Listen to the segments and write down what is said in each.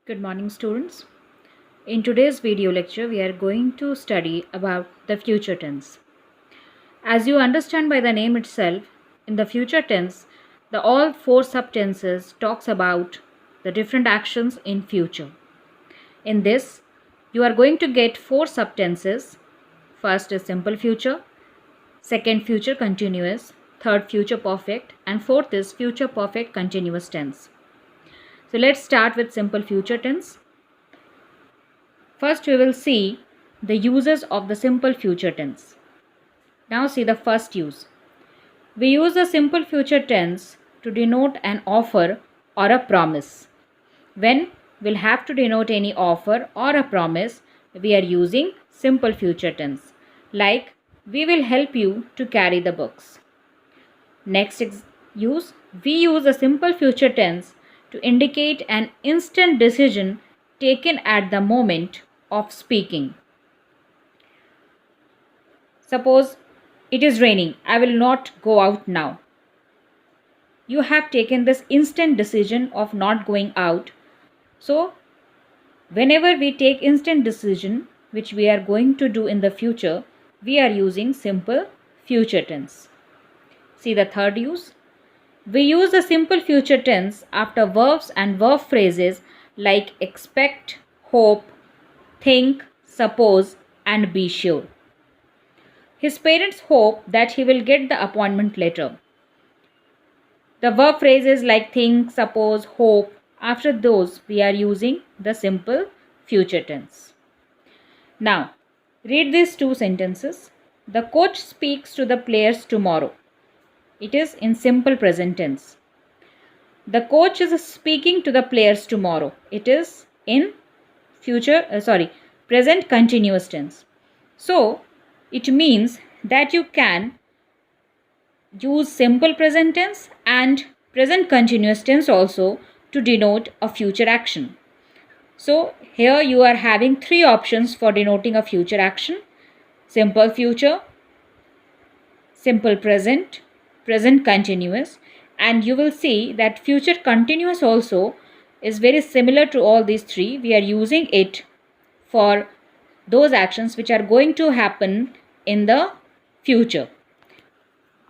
Good morning, students. In today's video lecture, we are going to study about the future tense. As you understand by the name itself, in the future tense, the all four subtenses talks about the different actions in future. In this, you are going to get four subtenses. First is simple future, second future continuous, third future perfect, and fourth is future perfect continuous tense. So let's start with simple future tense. First, we will see the uses of the simple future tense. Now see the first use. We use the simple future tense to denote an offer or a promise. When we'll have to denote any offer or a promise, we are using simple future tense. Like, we will help you to carry the books. Next use, we use a simple future tense to indicate an instant decision taken at the moment of speaking. Suppose it is raining, I will not go out now. You have taken this instant decision of not going out. So, whenever we take instant decision, which we are going to do in the future, we are using simple future tense. See the third use. We use the simple future tense after verbs and verb phrases like expect, hope, think, suppose, and be sure. His parents hope that he will get the appointment letter. The verb phrases like think, suppose, hope, after those we are using the simple future tense. Now, read these two sentences. The coach speaks to the players tomorrow. It is in simple present tense. The coach is speaking to the players tomorrow. It is in present continuous tense. So, it means that you can use simple present tense and present continuous tense also to denote a future action. So, here you are having three options for denoting a future action. Simple future, simple present, present continuous, and you will see that future continuous also is very similar to all these three. We are using it for those actions which are going to happen in the future.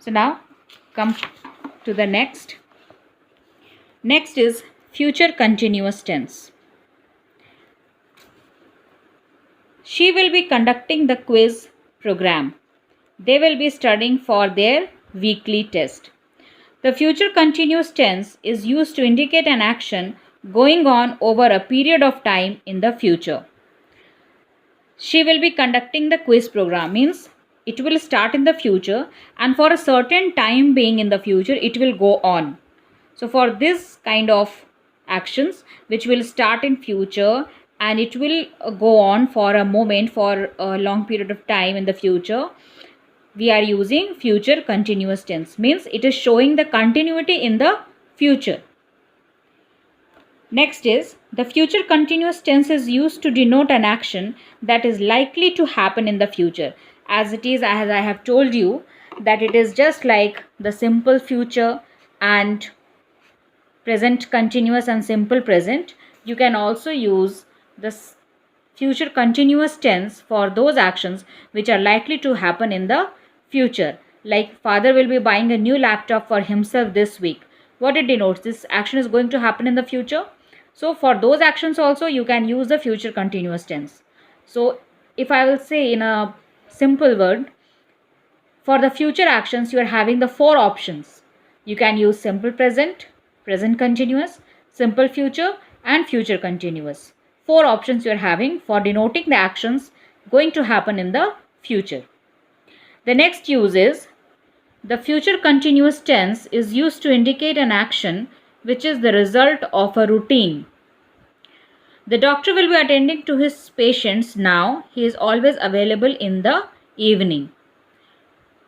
So now come to the next. Next is future continuous tense. She will be conducting the quiz program. They will be studying for their weekly test. The future continuous tense is used to indicate an action going on over a period of time in the future. She will be conducting the quiz program means it will start in the future and for a certain time being in the future it will go on. So for this kind of actions which will start in future and it will go on for a moment for a long period of time in the future, we are using future continuous tense means it is showing the continuity in the future. Next is the future continuous tense is used to denote an action that is likely to happen in the future. As I have told you that it is just like the simple future and present continuous and simple present. You can also use this future continuous tense for those actions which are likely to happen in the future. Like father will be buying a new laptop for himself this week. What it denotes? This action is going to happen in the future. So for those actions also you can use the future continuous tense. So if I will say in a simple word, for the future actions you are having the four options. You can use simple present, present continuous, simple future and future continuous. Four options you are having for denoting the actions going to happen in the future. The next use is the future continuous tense is used to indicate an action which is the result of a routine. The doctor will be attending to his patients now. He is always available in the evening.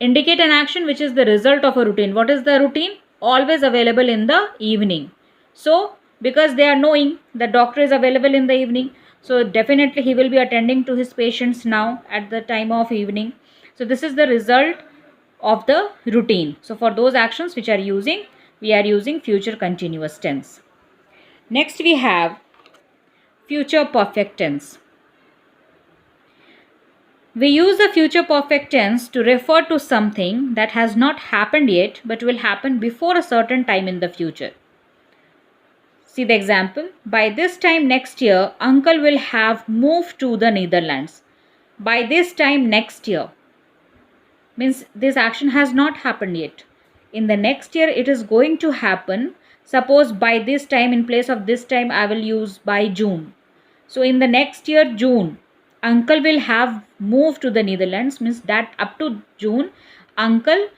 Indicate an action which is the result of a routine. What is the routine? Always available in the evening. So, because they are knowing the doctor is available in the evening, so definitely he will be attending to his patients now at the time of evening. So, this is the result of the routine. So, for those actions which are we are using future continuous tense. Next we have future perfect tense. We use the future perfect tense to refer to something that has not happened yet but will happen before a certain time in the future. See the example. By this time next year, uncle will have moved to the Netherlands. By this time next year means this action has not happened yet. In the next year, it is going to happen. Suppose by this time, in place of this time, I will use by June. So in the next year, June, uncle will have moved to the Netherlands, means that up to June, uncle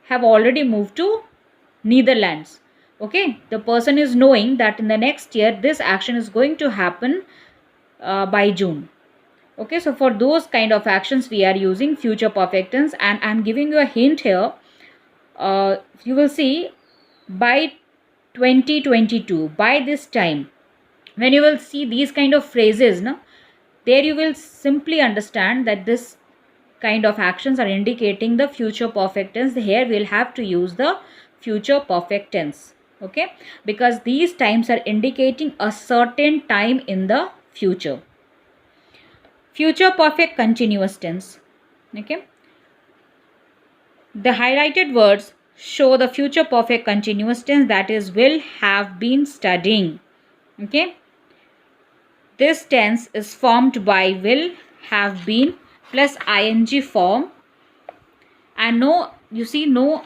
have already moved to Netherlands. Okay, the person is knowing that in the next year, this action is going to happen by June. Okay, so for those kind of actions, we are using future perfect tense, and I am giving you a hint here. You will see by 2022, by this time, when you will see these kind of phrases, no, there you will simply understand that this kind of actions are indicating the future perfect tense. Here we will have to use the future perfect tense. Okay, because these times are indicating a certain time in the future. Future perfect continuous tense. Okay, the highlighted words show the future perfect continuous tense, that is will have been studying. Okay, this tense is formed by will have been plus ing form, and no, you see, no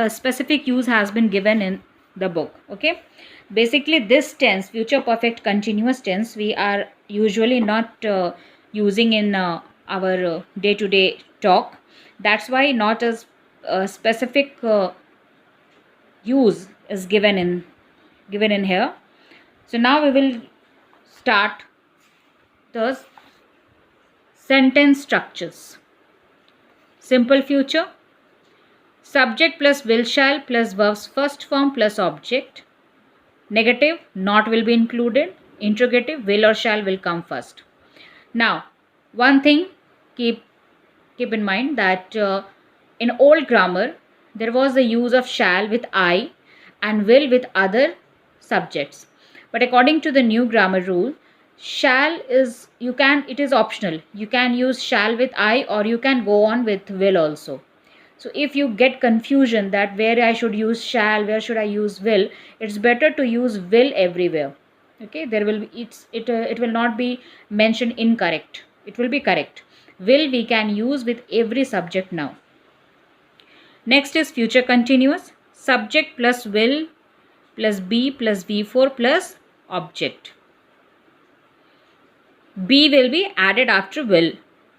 specific use has been given in the book. Okay, basically this tense, future perfect continuous tense, we are usually not using in our day-to-day talk. That's why not as a specific use is given in here. So now we will start the sentence structures. Simple future, subject plus will shall plus verb's first form plus object. Negative, not will be included. Interrogative, will or shall will come first. Now, one thing keep in mind that in old grammar, there was the use of shall with I and will with other subjects. But according to the new grammar rule, shall is, it is optional. You can use shall with I, or you can go on with will also. So if you get confusion that where I should use shall, where should I use will, it's better to use will everywhere. Okay, there will be, it will not be mentioned incorrect. It will be correct. Will we can use with every subject now. Next is future continuous. Subject plus will plus be plus V4 plus object. Be will be added after will.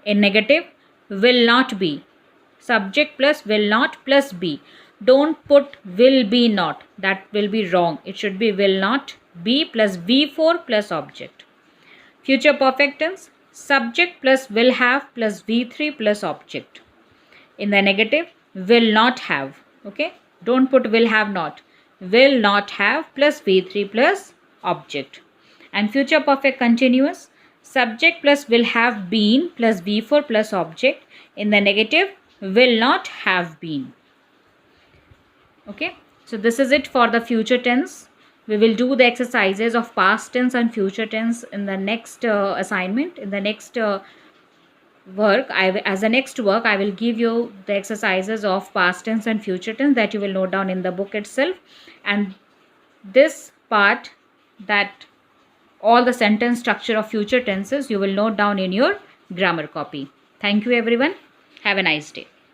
In negative, will not be. Subject plus will not plus be. Don't put will be not. That will be wrong. It should be will not be plus V4 plus object. Future perfect tense. Subject plus will have plus V3 plus object. In the negative, will not have. Okay. Don't put will have not. Will not have plus V3 plus object. And future perfect continuous. Subject plus will have been plus V4 plus object. In the negative, will not have been. Okay. So this is it for the future tense. We will do the exercises of past tense and future tense in the next assignment. In the next work, as a next work, I will give you the exercises of past tense and future tense that you will note down in the book itself. And this part, that all the sentence structure of future tenses, you will note down in your grammar copy. Thank you everyone. Have a nice day.